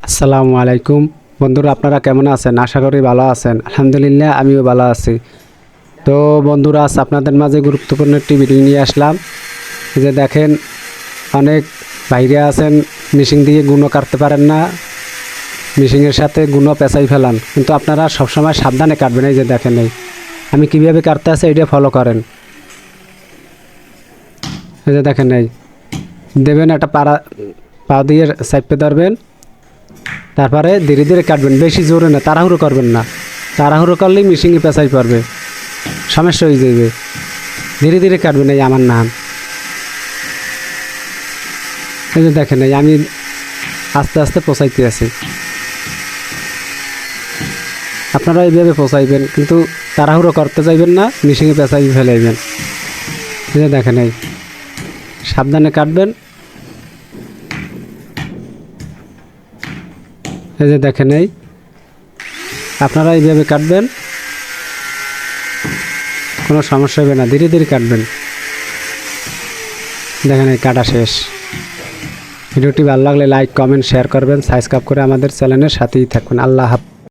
আসসালামু আলাইকুম বন্ধুরা, আপনারা কেমন আছেন? আশা করি ভালো আছেন। আলহামদুলিল্লাহ, আমিও ভালো আছি। তো বন্ধুরা, আজ আপনাদের মাঝে গুরুত্বপূর্ণ একটি ভিডিও নিয়ে আসলাম। এই যে দেখেন, অনেক বাইরে আছেন, মেশিন দিয়ে গুণও কাটতে পারেন না, মেশিনের সাথে গুণও পেঁচাই ফেলান, কিন্তু আপনারা সবসময় সাবধানে কাটবেন। এই যে দেখেন, আমি কীভাবে কাটতে আছে এটা ফলো করেন। এই যে দেখেন, দেবেন একটা পা দিয়ে চাপে ধরবেন, তারপরে ধীরে ধীরে কাটবেন, বেশি জোরে না, তাড়াহুড়ো করবেন না। তাড়াহুড়ো করলেই মেশিনে পেঁচাই পড়বে, সমস্যা হয়ে যাবে। ধীরে ধীরে কাটবেন। এই আমার নাম, এই যে দেখেন, আমি আস্তে আস্তে পচাইতে আছি। আপনারা এইভাবে পচাইবেন, কিন্তু তাড়াহুড়ো করতে চাইবেন না, মেশিনে পেঁচাই ফেলাইবেন। এই যে দেখেন, সাবধানে কাটবেন। এই যে দেখেন, আপনারা এইভাবে কাটবেন, কোনো সমস্যা হবে না, ধীরে ধীরে কাটবেন। দেখেন, কাটা শেষ। ভিডিওটি ভালো লাগলে লাইক, কমেন্ট, শেয়ার করবেন, সাবস্ক্রাইব করে আমাদের চ্যানেলের সাথেই থাকবেন। আল্লাহ হাফেজ।